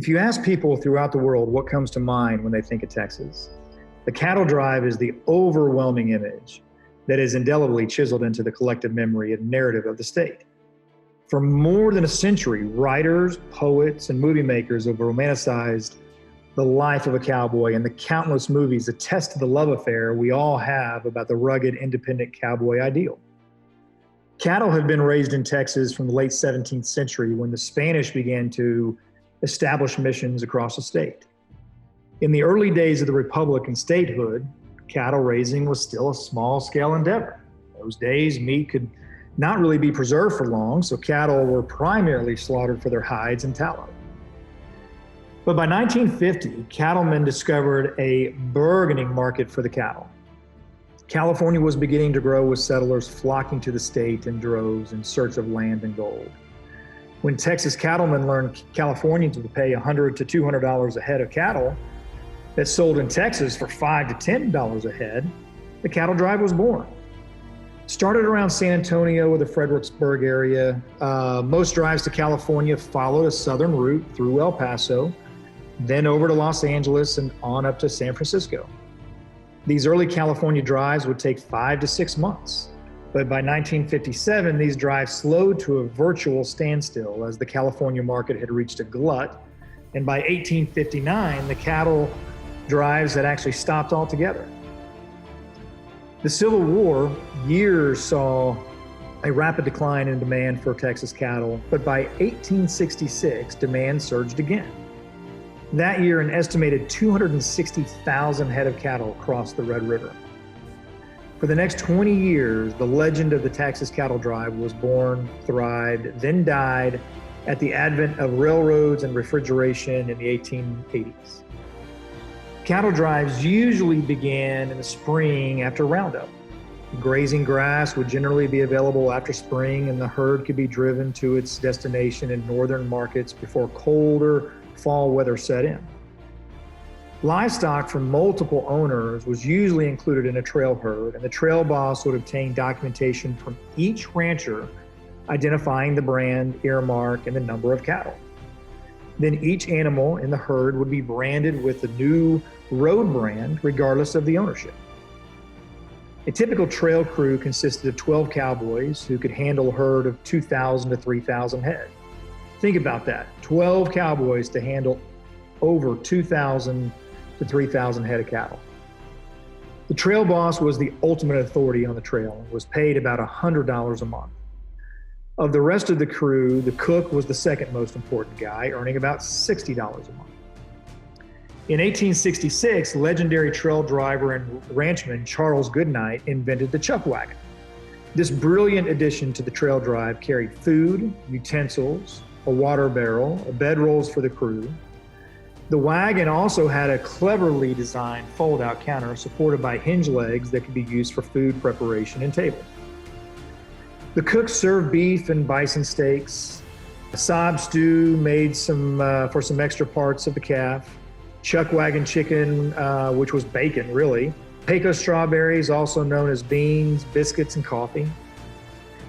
If you ask people throughout the world what comes to mind when they think of Texas, the cattle drive is the overwhelming image that is indelibly chiseled into the collective memory and narrative of the state. For more than a century, writers, poets, and movie makers have romanticized the life of a cowboy, and the countless movies attest to the love affair we all have about the rugged, independent cowboy ideal. Cattle have been raised in Texas from the late 17th century when the Spanish began to establish missions across the state. In the early days of the Republic and statehood, cattle raising was still a small-scale endeavor. In those days, meat could not really be preserved for long, so cattle were primarily slaughtered for their hides and tallow. But by 1950, cattlemen discovered a burgeoning market for the cattle. California was beginning to grow with settlers flocking to the state in droves in search of land and gold. When Texas cattlemen learned Californians would pay $100 to $200 a head of cattle that sold in Texas for $5 to $10 a head, the cattle drive was born. Started around San Antonio or the Fredericksburg area, most drives to California followed a southern route through El Paso, then over to Los Angeles and on up to San Francisco. These early California drives would take 5 to 6 months. But by 1957, these drives slowed to a virtual standstill as the California market had reached a glut. And by 1859, the cattle drives had actually stopped altogether. The Civil War years saw a rapid decline in demand for Texas cattle, but by 1866, demand surged again. That year, an estimated 260,000 head of cattle crossed the Red River. For the next 20 years, the legend of the Texas cattle drive was born, thrived, then died at the advent of railroads and refrigeration in the 1880s. Cattle drives usually began in the spring after roundup. Grazing grass would generally be available after spring, and the herd could be driven to its destination in northern markets before colder fall weather set in. Livestock from multiple owners was usually included in a trail herd, and the trail boss would obtain documentation from each rancher identifying the brand, earmark, and the number of cattle. Then each animal in the herd would be branded with the new road brand, regardless of the ownership. A typical trail crew consisted of 12 cowboys who could handle a herd of 2,000 to 3,000 head. Think about that, 12 cowboys to handle over 2,000 to 3,000 head of cattle. The trail boss was the ultimate authority on the trail and was paid about $100 a month. Of the rest of the crew, the cook was the second most important guy, earning about $60 a month. In 1866, legendary trail driver and ranchman Charles Goodnight invented the chuck wagon. This brilliant addition to the trail drive carried food, utensils, a water barrel, bedrolls for the crew. The wagon also had a cleverly designed fold-out counter supported by hinge legs that could be used for food preparation and table. The cook served beef and bison steaks. A sob stew made for some extra parts of the calf. Chuck wagon chicken, which was bacon, really. Pecos strawberries, also known as beans, biscuits, and coffee.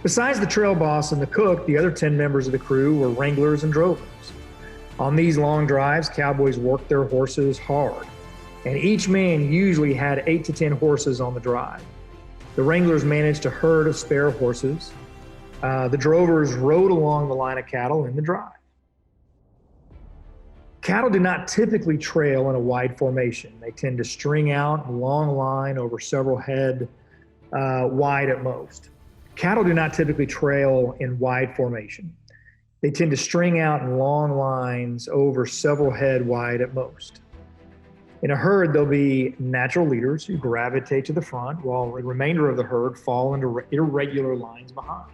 Besides the trail boss and the cook, the other 10 members of the crew were wranglers and drovers. On these long drives, cowboys worked their horses hard, and each man usually had 8 to 10 horses on the drive. The wranglers managed a herd of spare horses. The drovers rode along the line of cattle in the drive. Cattle do not typically trail in a wide formation. They tend to string out in a long line over several head wide at most. Cattle do not typically trail in wide formation. They tend to string out in long lines over several head wide at most. In a herd, there'll be natural leaders who gravitate to the front, while the remainder of the herd fall into irregular lines behind.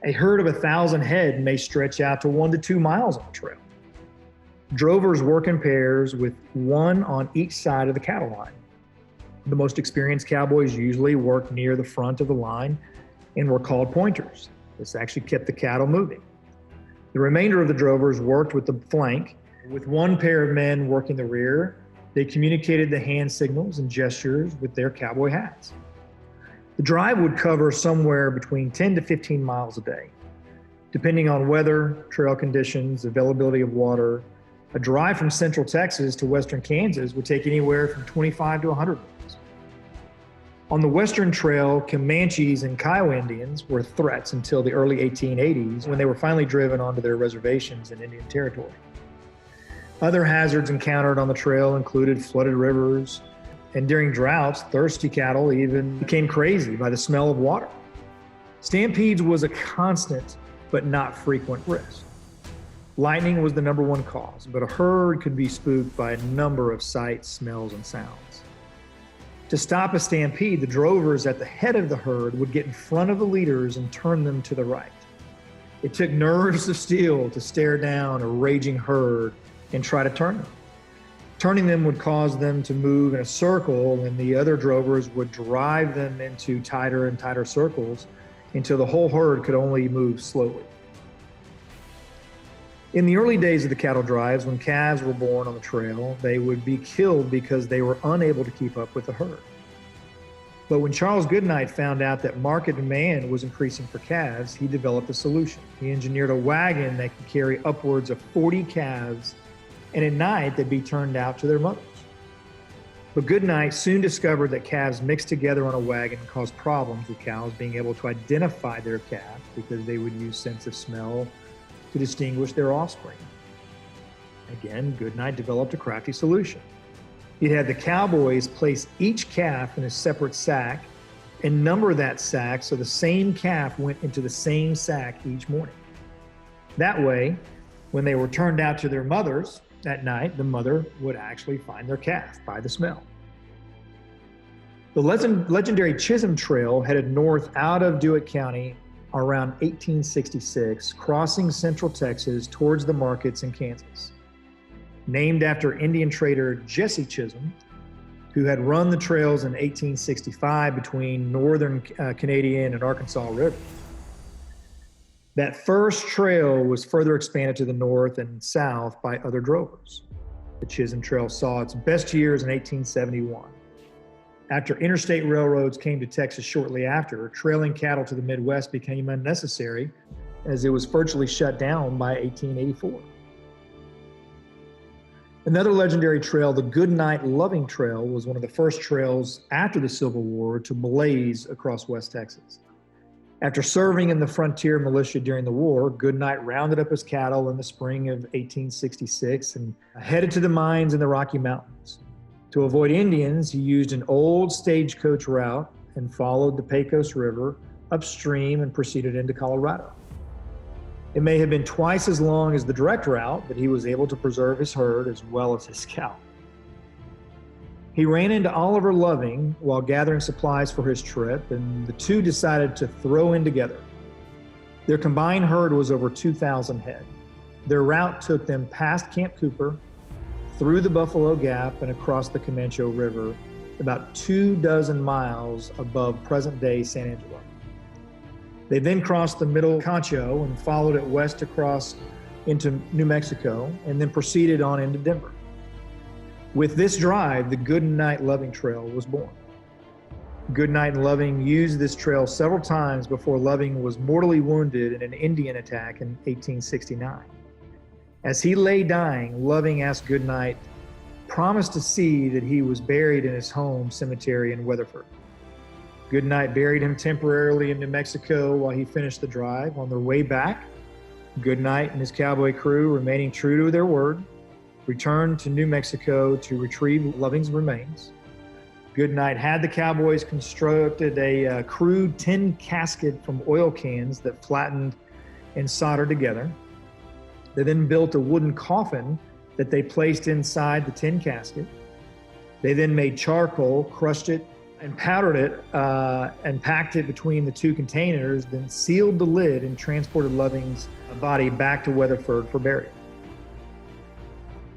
A herd of 1,000 head may stretch out to 1 to 2 miles on the trail. Drovers work in pairs with one on each side of the cattle line. The most experienced cowboys usually work near the front of the line and were called pointers. This actually kept the cattle moving. The remainder of the drovers worked with the flank, with one pair of men working the rear. They communicated the hand signals and gestures with their cowboy hats. The drive would cover somewhere between 10 to 15 miles a day, depending on weather, trail conditions, availability of water, A drive from central Texas to western Kansas would take anywhere from 25 to 100 minutes. On the Western Trail, Comanches and Kiowa Indians were threats until the early 1880s, when they were finally driven onto their reservations in Indian Territory. Other hazards encountered on the trail included flooded rivers, and during droughts, thirsty cattle even became crazy by the smell of water. Stampedes was a constant but not frequent risk. Lightning was the number one cause, but a herd could be spooked by a number of sights, smells, and sounds. To stop a stampede, the drovers at the head of the herd would get in front of the leaders and turn them to the right. It took nerves of steel to stare down a raging herd and try to turn them. Turning them would cause them to move in a circle, and the other drovers would drive them into tighter and tighter circles until the whole herd could only move slowly. In the early days of the cattle drives, when calves were born on the trail, they would be killed because they were unable to keep up with the herd. But when Charles Goodnight found out that market demand was increasing for calves, he developed a solution. He engineered a wagon that could carry upwards of 40 calves, and at night they'd be turned out to their mothers. But Goodnight soon discovered that calves mixed together on a wagon caused problems with cows being able to identify their calf, because they would use sense of smell to distinguish their offspring. Again, Goodnight developed a crafty solution. He had the cowboys place each calf in a separate sack and number that sack so the same calf went into the same sack each morning. That way, when they were turned out to their mothers at night, the mother would actually find their calf by the smell. The legendary Chisholm Trail headed north out of DeWitt County around 1866, crossing central Texas towards the markets in Kansas. Named after Indian trader Jesse Chisholm, who had run the trails in 1865 between northern Canadian and Arkansas rivers. That first trail was further expanded to the north and south by other drovers. The Chisholm Trail saw its best years in 1871. After interstate railroads came to Texas shortly after, trailing cattle to the Midwest became unnecessary, as it was virtually shut down by 1884. Another legendary trail, the Goodnight-Loving Trail, was one of the first trails after the Civil War to blaze across West Texas. After serving in the frontier militia during the war, Goodnight rounded up his cattle in the spring of 1866 and headed to the mines in the Rocky Mountains. To avoid Indians, he used an old stagecoach route and followed the Pecos River upstream and proceeded into Colorado. It may have been twice as long as the direct route, but he was able to preserve his herd as well as his cow. He ran into Oliver Loving while gathering supplies for his trip, and the two decided to throw in together. Their combined herd was over 2,000 head. Their route took them past Camp Cooper, through the Buffalo Gap, and across the Comanche River, about 24 miles above present-day San Angelo. They then crossed the Middle Concho and followed it west across into New Mexico, and then proceeded on into Denver. With this drive, the Goodnight-Loving Trail was born. Goodnight and Loving used this trail several times before Loving was mortally wounded in an Indian attack in 1869. As he lay dying, Loving asked Goodnight, promised to see that he was buried in his home cemetery in Weatherford. Goodnight buried him temporarily in New Mexico while he finished the drive. On their way back, Goodnight and his cowboy crew, remaining true to their word, returned to New Mexico to retrieve Loving's remains. Goodnight had the cowboys constructed a crude tin casket from oil cans that flattened and soldered together. They then built a wooden coffin that they placed inside the tin casket. They then made charcoal, crushed it, and powdered it, and packed it between the two containers, then sealed the lid and transported Loving's body back to Weatherford for burial.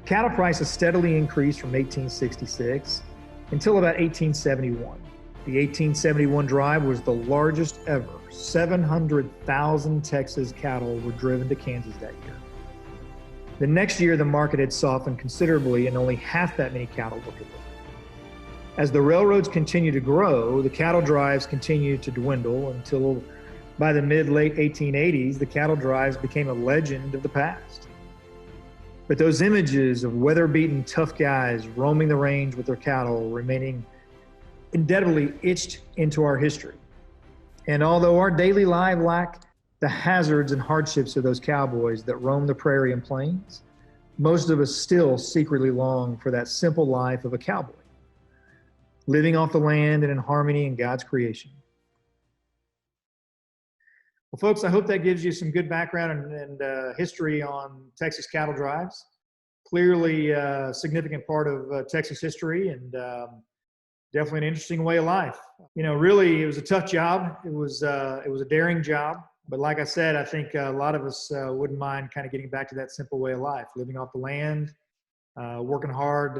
Cattle prices steadily increased from 1866 until about 1871. The 1871 drive was the largest ever. 700,000 Texas cattle were driven to Kansas that year. The next year, the market had softened considerably and only half that many cattle were delivered. As the railroads continued to grow, the cattle drives continued to dwindle until by the mid-late 1880s, the cattle drives became a legend of the past. But those images of weather-beaten, tough guys roaming the range with their cattle remaining indelibly etched into our history. And although our daily life lack the hazards and hardships of those cowboys that roam the prairie and plains, most of us still secretly long for that simple life of a cowboy, living off the land and in harmony in God's creation. Well, folks, I hope that gives you some good background and history on Texas cattle drives. Clearly a significant part of Texas history, and definitely an interesting way of life. You know, really, it was a tough job. It was a daring job. But like I said, I think a lot of us wouldn't mind kind of getting back to that simple way of life, living off the land, working hard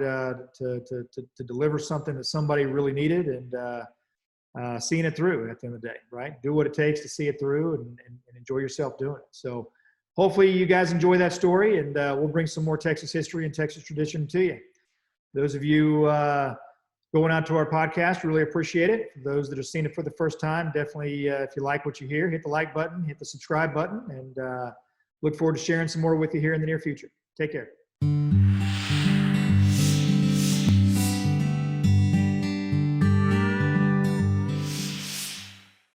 to deliver something that somebody really needed, and seeing it through at the end of the day, right? Do what it takes to see it through and enjoy yourself doing it. So hopefully you guys enjoy that story, and we'll bring some more Texas history and Texas tradition to you. Those of you going out to our podcast, really appreciate it. For those that have seen it for the first time, definitely, if you like what you hear, hit the like button, hit the subscribe button, and look forward to sharing some more with you here in the near future. Take care.